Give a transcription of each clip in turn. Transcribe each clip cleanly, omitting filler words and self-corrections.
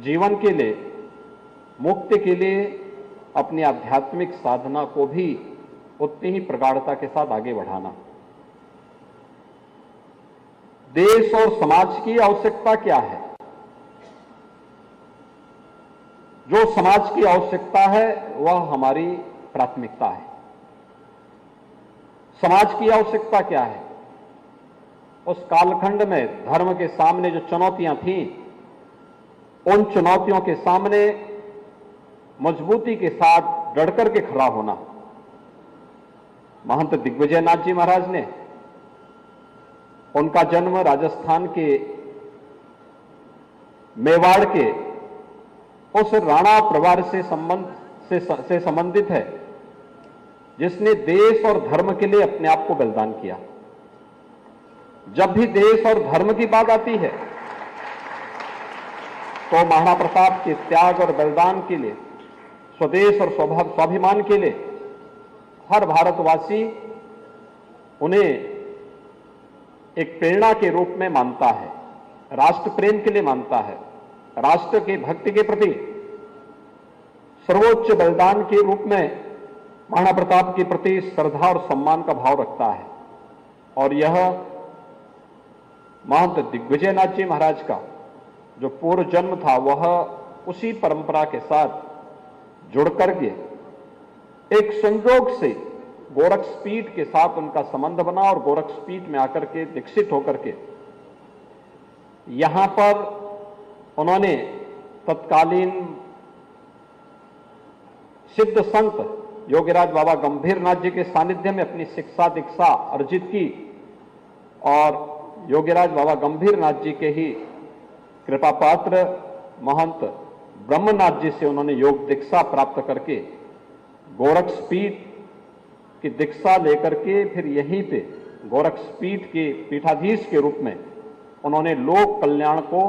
जीवन के लिए, मुक्ति के लिए अपनी आध्यात्मिक साधना को भी उतनी ही प्रगाढ़ता के साथ आगे बढ़ाना। देश और समाज की आवश्यकता क्या है? जो समाज की आवश्यकता है वह हमारी प्राथमिकता है। समाज की आवश्यकता क्या है? उस कालखंड में धर्म के सामने जो चुनौतियां थीं, उन चुनौतियों के सामने मजबूती के साथ डट करके खड़ा होना। महंत दिग्विजय नाथ जी महाराज ने, उनका जन्म राजस्थान के मेवाड़ के उस राणा परिवार से संबंधित है जिसने देश और धर्म के लिए अपने आप को बलिदान किया। जब भी देश और धर्म की बात आती है तो महाराणा प्रताप के त्याग और बलिदान के लिए, स्वदेश और स्वाभिमान के लिए हर भारतवासी उन्हें एक प्रेरणा के रूप में मानता है, राष्ट्र प्रेम के लिए मानता है, राष्ट्र की भक्ति के प्रति सर्वोच्च बलिदान के रूप में महाराणा प्रताप के प्रति श्रद्धा और सम्मान का भाव रखता है। और यह महंत दिग्विजय नाथ जी महाराज का जो पूर्व जन्म था वह उसी परंपरा के साथ जुड़ करके एक संयोग से गोरक्षपीठ के साथ उनका संबंध बना और गोरक्षपीठ में आकर के दीक्षित होकर के यहां पर उन्होंने तत्कालीन सिद्ध संत योगीराज बाबा गंभीरनाथ जी के सानिध्य में अपनी शिक्षा दीक्षा अर्जित की और योगीराज बाबा गंभीरनाथ जी के ही कृपा पात्र महंत ब्रह्मनाथ जी से उन्होंने योग दीक्षा प्राप्त करके गोरक्षपीठ की दीक्षा लेकर के फिर यहीं पे गोरक्षपीठ के पीठाधीश के रूप में उन्होंने लोक कल्याण को,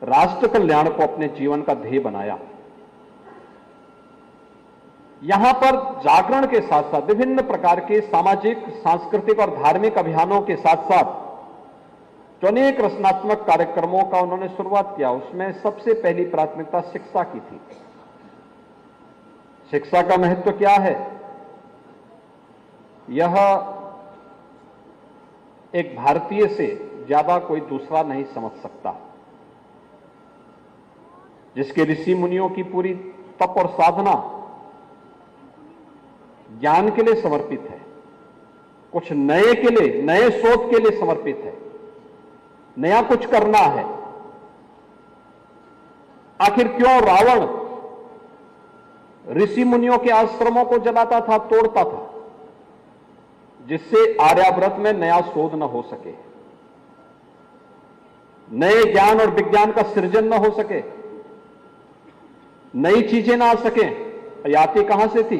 राष्ट्र कल्याण को अपने जीवन का ध्येय बनाया। यहां पर जागरण के साथ साथ विभिन्न प्रकार के सामाजिक, सांस्कृतिक और धार्मिक अभियानों के साथ साथ जो अनेक रचनात्मक कार्यक्रमों का उन्होंने शुरुआत किया, उसमें सबसे पहली प्राथमिकता शिक्षा की थी। शिक्षा का महत्व क्या है यह एक भारतीय से ज्यादा कोई दूसरा नहीं समझ सकता। जिसके ऋषि मुनियों की पूरी तप और साधना ज्ञान के लिए समर्पित है, कुछ नए के लिए, नए शोध के लिए समर्पित है, नया कुछ करना है। आखिर क्यों रावण ऋषि मुनियों के आश्रमों को जलाता था, तोड़ता था? जिससे आर्यावर्त में नया शोध न हो सके, नए ज्ञान और विज्ञान का सृजन न हो सके, नई चीजें ना आ सके। आती कहां से थी?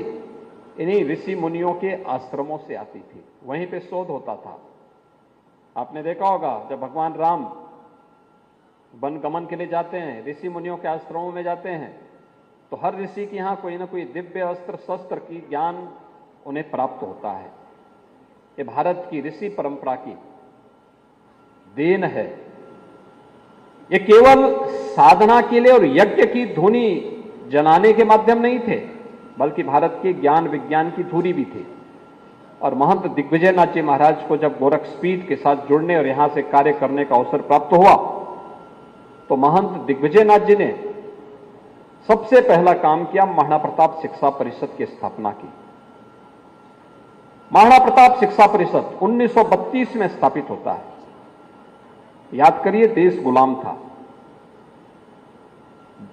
इन्हीं ऋषि मुनियों के आश्रमों से आती थी, वहीं पे शोध होता था। आपने देखा होगा जब भगवान राम वन गमन के लिए जाते हैं, ऋषि मुनियों के आश्रमों में जाते हैं, तो हर ऋषि के यहां कोई ना कोई दिव्य अस्त्र शस्त्र की ज्ञान उन्हें प्राप्त होता है। ये भारत की ऋषि परंपरा की देन है। ये केवल साधना के लिए और यज्ञ की धुनी जलाने के माध्यम नहीं थे, बल्कि भारत के ज्ञान विज्ञान की धुरी भी थी। और महंत दिग्विजय नाथ जी महाराज को जब गोरक्षपीठ के साथ जुड़ने और यहां से कार्य करने का अवसर प्राप्त हुआ, तो महंत दिग्विजय नाथ जी ने सबसे पहला काम किया, महाराणा प्रताप शिक्षा परिषद की स्थापना की। महाराणा प्रताप शिक्षा परिषद 1932 में स्थापित होता है। याद करिए, देश गुलाम था,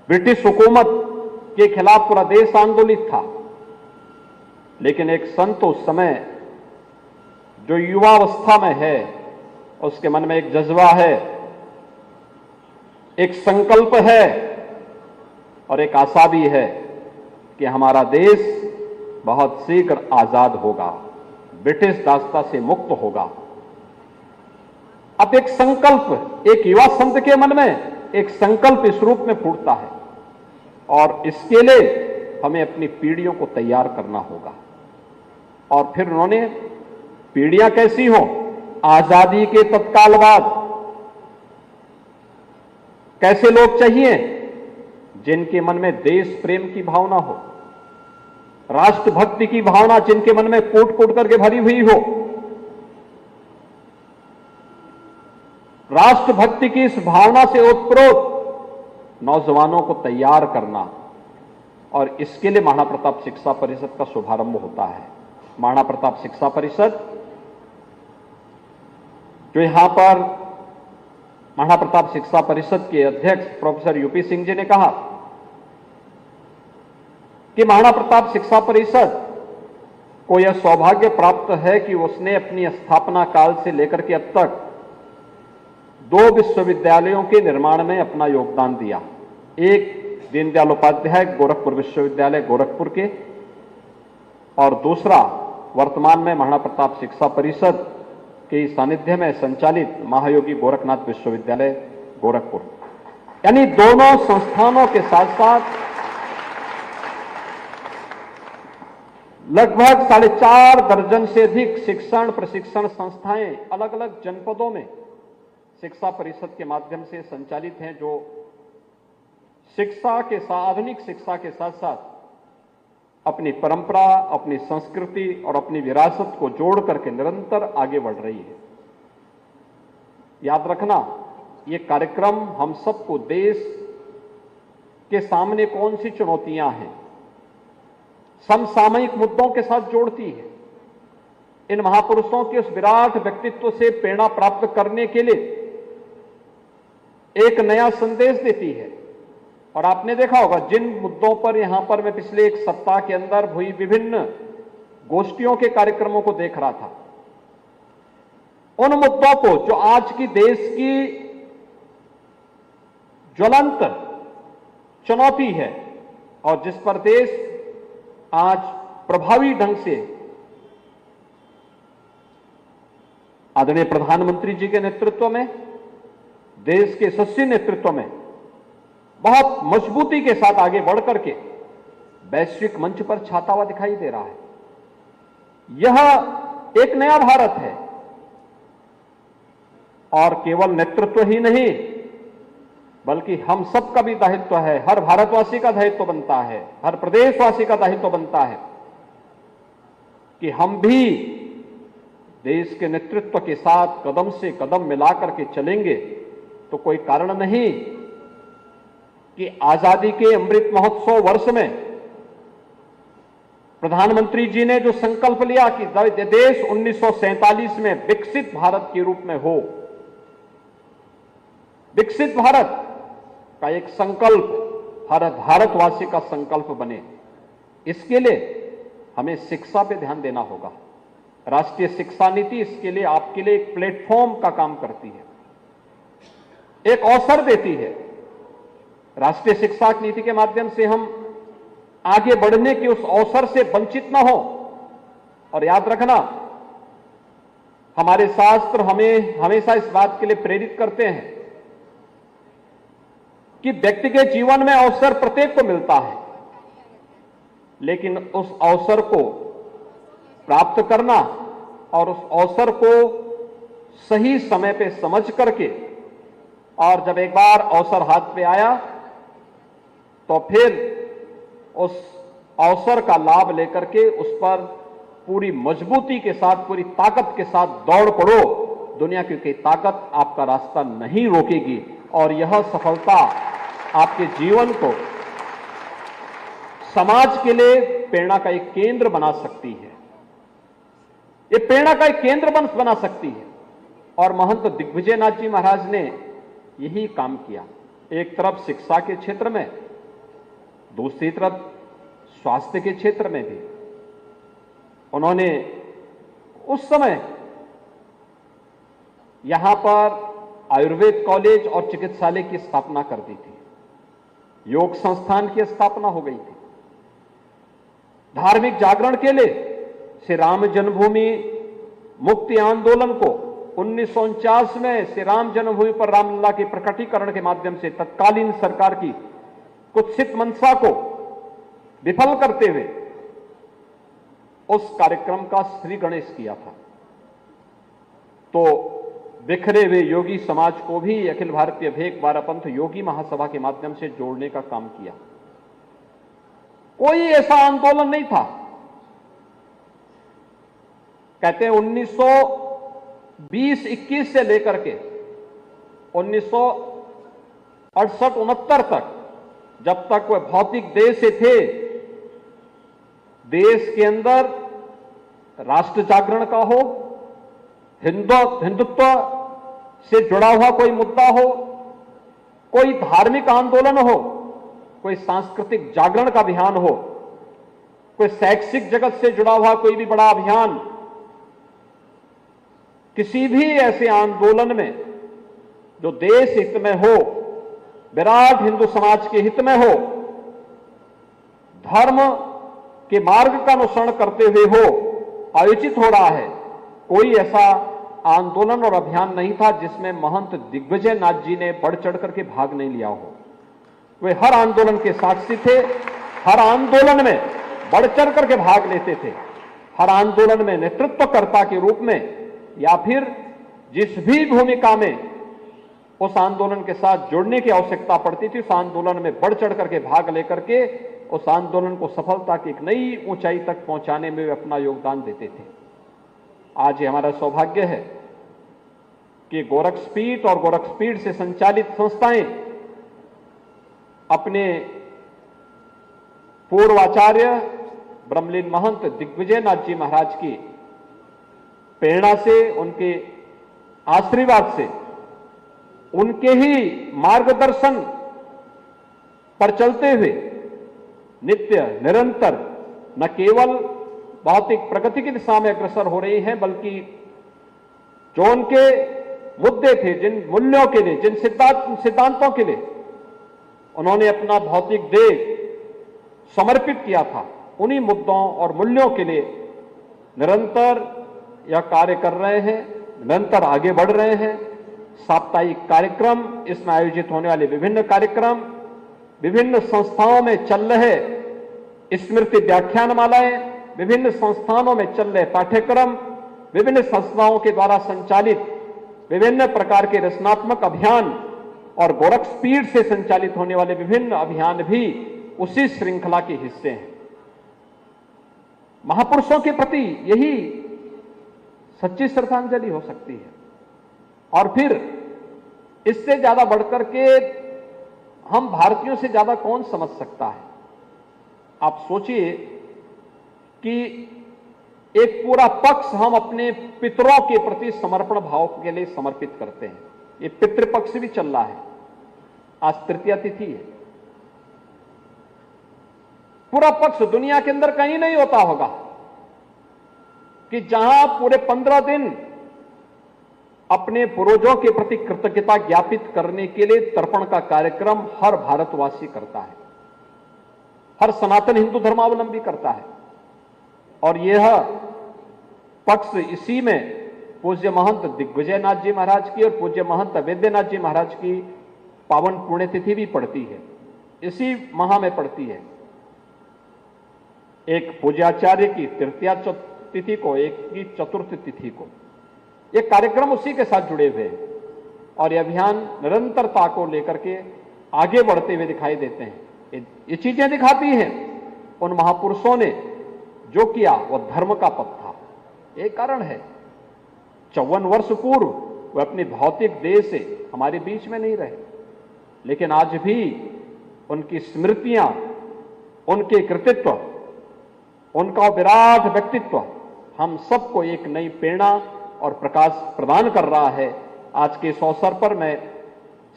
ब्रिटिश हुकूमत के खिलाफ पूरा देश आंदोलित था। लेकिन एक संत उस समय जो युवावस्था में है, उसके मन में एक जज्बा है, एक संकल्प है और एक आशा भी है कि हमारा देश बहुत शीघ्र आजाद होगा, ब्रिटिश दासता से मुक्त होगा। अब एक संकल्प, एक युवा संत के मन में एक संकल्प इस रूप में फूटता है और इसके लिए हमें अपनी पीढ़ियों को तैयार करना होगा। और फिर उन्होंने पीढ़ियां कैसी हो, आजादी के तत्काल बाद कैसे लोग चाहिए? जिनके मन में देश प्रेम की भावना हो, राष्ट्रभक्ति की भावना जिनके मन में कूट कूट करके भरी हुई हो। राष्ट्रभक्ति की इस भावना से ओतप्रोत नौजवानों को तैयार करना, और इसके लिए महाराणा प्रताप शिक्षा परिषद का शुभारंभ होता है। महाराणा प्रताप शिक्षा परिषद जो यहां पर महाराणा प्रताप शिक्षा परिषद के अध्यक्ष प्रोफेसर यूपी सिंह जी ने कहा कि महाराणा प्रताप शिक्षा परिषद को यह सौभाग्य प्राप्त है कि उसने अपनी स्थापना काल से लेकर के अब तक 2 विश्वविद्यालयों के निर्माण में अपना योगदान दिया। एक दीनदयाल उपाध्याय गोरखपुर विश्वविद्यालय गोरखपुर के, और दूसरा वर्तमान में महाराणा प्रताप शिक्षा परिषद के सानिध्य में संचालित महायोगी गोरखनाथ विश्वविद्यालय गोरखपुर। यानी दोनों संस्थानों के साथ साथ लगभग 4.5 दर्जन से अधिक शिक्षण प्रशिक्षण संस्थाएं अलग अलग जनपदों में शिक्षा परिषद के माध्यम से संचालित हैं, जो शिक्षा के साथ, आधुनिक शिक्षा के साथ साथ अपनी परंपरा, अपनी संस्कृति और अपनी विरासत को जोड़ करके निरंतर आगे बढ़ रही है। याद रखना, ये कार्यक्रम हम सबको देश के सामने कौन सी चुनौतियां हैं, समसामयिक मुद्दों के साथ जोड़ती है। इन महापुरुषों के उस विराट व्यक्तित्व से प्रेरणा प्राप्त करने के लिए एक नया संदेश देती है। और आपने देखा होगा जिन मुद्दों पर यहां पर मैं पिछले 1 सप्ताह के अंदर हुई विभिन्न गोष्ठियों के कार्यक्रमों को देख रहा था, उन मुद्दों को जो आज की देश की ज्वलंत चुनौती है और जिस पर देश आज प्रभावी ढंग से आदरणीय प्रधानमंत्री जी के नेतृत्व में, देश के यशस्वी नेतृत्व में बहुत मजबूती के साथ आगे बढ़ करके वैश्विक मंच पर छाता हुआ दिखाई दे रहा है। यह एक नया भारत है, और केवल नेतृत्व ही नहीं बल्कि हम सब का भी दायित्व है, हर भारतवासी का दायित्व बनता है, हर प्रदेशवासी का दायित्व बनता है कि हम भी देश के नेतृत्व के साथ कदम से कदम मिलाकर के चलेंगे तो कोई कारण नहीं कि आजादी के अमृत महोत्सव वर्ष में प्रधानमंत्री जी ने जो संकल्प लिया कि देश 1947 में विकसित भारत के रूप में हो, विकसित भारत का एक संकल्प हर भारतवासी का संकल्प बने, इसके लिए हमें शिक्षा पे ध्यान देना होगा। राष्ट्रीय शिक्षा नीति इसके लिए आपके लिए एक प्लेटफॉर्म का काम करती है, एक अवसर देती है। राष्ट्रीय शिक्षा नीति के माध्यम से हम आगे बढ़ने के उस अवसर से वंचित न हो। और याद रखना, हमारे शास्त्र हमें हमेशा इस बात के लिए प्रेरित करते हैं कि व्यक्ति के जीवन में अवसर प्रत्येक को मिलता है, लेकिन उस अवसर को प्राप्त करना और उस अवसर को सही समय पे समझ करके, और जब एक बार अवसर हाथ पे आया तो फिर उस अवसर का लाभ लेकर के उस पर पूरी मजबूती के साथ, पूरी ताकत के साथ दौड़ पड़ो। दुनिया की कोई ताकत आपका रास्ता नहीं रोकेगी, और यह सफलता आपके जीवन को समाज के लिए प्रेरणा का एक केंद्र बना सकती है। ये प्रेरणा का एक केंद्र बना सकती है। और महंत दिग्विजयनाथ जी महाराज ने यही काम किया। एक तरफ शिक्षा के क्षेत्र में, दूसरी तरफ स्वास्थ्य के क्षेत्र में भी उन्होंने उस समय यहां पर आयुर्वेद कॉलेज और चिकित्सालय की स्थापना कर दी थी, योग संस्थान की स्थापना हो गई थी। धार्मिक जागरण के लिए श्री राम जन्मभूमि मुक्ति आंदोलन को 1949 में श्री राम जन्मभूमि पर रामलला के प्रकटीकरण के माध्यम से तत्कालीन सरकार की कुत्सित मंशा को विफल करते हुए उस कार्यक्रम का श्री गणेश किया था। तो बिखरे हुए योगी समाज को भी अखिल भारतीय भेक बारापंथ योगी महासभा के माध्यम से जोड़ने का काम किया। कोई ऐसा आंदोलन नहीं था। कहते हैं 1920-21 से लेकर के 1968-69 तक, जब तक वह भौतिक देह से थे, देश के अंदर राष्ट्र जागरण का हो, हिंदुत्व से जुड़ा हुआ कोई मुद्दा हो, कोई धार्मिक आंदोलन हो, कोई सांस्कृतिक जागरण का अभियान हो, कोई शैक्षिक जगत से जुड़ा हुआ कोई भी बड़ा अभियान, किसी भी ऐसे आंदोलन में जो देश हित में हो, विराट हिंदू समाज के हित में हो, धर्म के मार्ग का अनुसरण करते हुए हो, आयोजित हो रहा है, कोई ऐसा आंदोलन और अभियान नहीं था जिसमें महंत दिग्विजय नाथ जी ने बढ़ चढ़ करके भाग नहीं लिया हो। वे हर आंदोलन के साक्षी थे, हर आंदोलन में बढ़ चढ़ करके भाग लेते थे, हर आंदोलन में नेतृत्वकर्ता के रूप में या फिर जिस भी भूमिका में उस आंदोलन के साथ जुड़ने की आवश्यकता पड़ती थी, उस आंदोलन में बढ़ चढ़ करके भाग लेकर के उस आंदोलन को सफलता की एक नई ऊंचाई तक पहुंचाने में वे अपना योगदान देते थे। आज ये हमारा सौभाग्य है कि गोरक्षपीठ और गोरक्षपीठ से संचालित संस्थाएं अपने पूर्वाचार्य ब्रह्मलीन महंत दिग्विजय नाथ जी महाराज की प्रेरणा से, उनके आशीर्वाद से, उनके ही मार्गदर्शन पर चलते हुए नित्य निरंतर न केवल भौतिक प्रगति की दिशा में अग्रसर हो रही हैं, बल्कि जो उनके मुद्दे थे, जिन मूल्यों के लिए, जिन सिद्धांतों के लिए उन्होंने अपना भौतिक देह समर्पित किया था, उन्हीं मुद्दों और मूल्यों के लिए निरंतर यह कार्य कर रहे हैं, निरंतर आगे बढ़ रहे हैं। साप्ताहिक कार्यक्रम, इसमें आयोजित होने वाले विभिन्न कार्यक्रम, विभिन्न संस्थाओं में चल रहे स्मृति व्याख्यान मालाएं, विभिन्न संस्थानों में चल रहे पाठ्यक्रम, विभिन्न संस्थाओं के द्वारा संचालित विभिन्न प्रकार के रचनात्मक अभियान और गोरक्षपीठ से संचालित होने वाले विभिन्न अभियान भी उसी श्रृंखला के हिस्से हैं। महापुरुषों के प्रति यही सच्ची श्रद्धांजलि हो सकती है। और फिर इससे ज्यादा बढ़कर के हम भारतीयों से ज्यादा कौन समझ सकता है। आप सोचिए कि एक पूरा पक्ष हम अपने पितरों के प्रति समर्पण भाव के लिए समर्पित करते हैं। ये पितृपक्ष भी चल रहा है, आज तृतीया तिथि है। पूरा पक्ष दुनिया के अंदर कहीं नहीं होता होगा कि जहां पूरे 15 दिन अपने पूर्वजों के प्रति कृतज्ञता ज्ञापित करने के लिए तर्पण का कार्यक्रम हर भारतवासी करता है, हर सनातन हिंदू धर्मावलंबी करता है। और यह पक्ष इसी में पूज्य महंत दिग्विजय नाथ जी महाराज की और पूज्य महंत वैद्यनाथ जी महाराज की पावन पुण्यतिथि भी पड़ती है, इसी माह में पड़ती है। एक पूज्याचार्य की तृतीया तिथि को, एक की चतुर्थ तिथि को। ये कार्यक्रम उसी के साथ जुड़े हुए हैं और ये अभियान निरंतरता को लेकर के आगे बढ़ते हुए दिखाई देते हैं। ये चीजें दिखाती हैं उन महापुरुषों ने जो किया वह धर्म का पथ था। एक कारण है, 54 वर्ष पूर्व वह अपनी भौतिक देह से हमारे बीच में नहीं रहे, लेकिन आज भी उनकी स्मृतियां, उनके कृतित्व, उनका विराट व्यक्तित्व हम सबको एक नई प्रेरणा और प्रकाश प्रदान कर रहा है। आज के इस अवसर पर मैं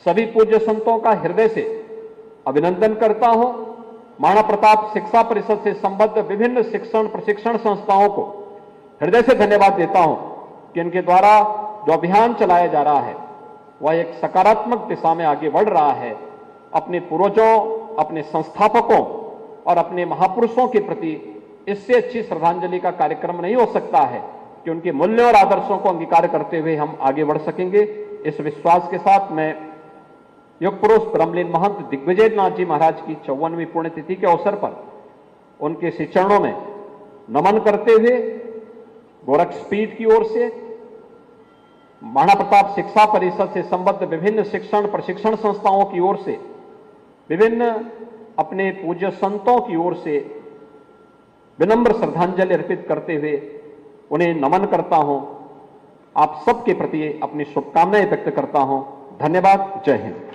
सभी पूज्य संतों का हृदय से अभिनंदन करता हूं। महाराणा प्रताप शिक्षा परिषद से संबद्ध विभिन्न शिक्षण प्रशिक्षण संस्थाओं को हृदय से धन्यवाद देता हूं कि इनके द्वारा जो अभियान चलाया जा रहा है वह एक सकारात्मक दिशा में आगे बढ़ रहा है। अपने पूर्वजों, अपने संस्थापकों और अपने महापुरुषों के प्रति इससे अच्छी श्रद्धांजलि का कार्यक्रम नहीं हो सकता है कि उनके मूल्यों और आदर्शों को अंगीकार करते हुए हम आगे बढ़ सकेंगे। इस विश्वास के साथ मैं युग पुरुष ब्रह्मलीन महंत दिग्विजय नाथ जी महाराज की 54वीं पुण्यतिथि के अवसर पर उनके श्री चरणों में नमन करते हुए गोरक्षपीठ की ओर से महाराणा प्रताप शिक्षा परिषद से संबद्ध विभिन्न शिक्षण प्रशिक्षण संस्थाओं की ओर से, विभिन्न अपने पूज्य संतों की ओर से विनम्र श्रद्धांजलि अर्पित करते हुए उन्हें नमन करता हूं। आप सबके प्रति अपनी शुभकामनाएं व्यक्त करता हूं। धन्यवाद। जय हिंद।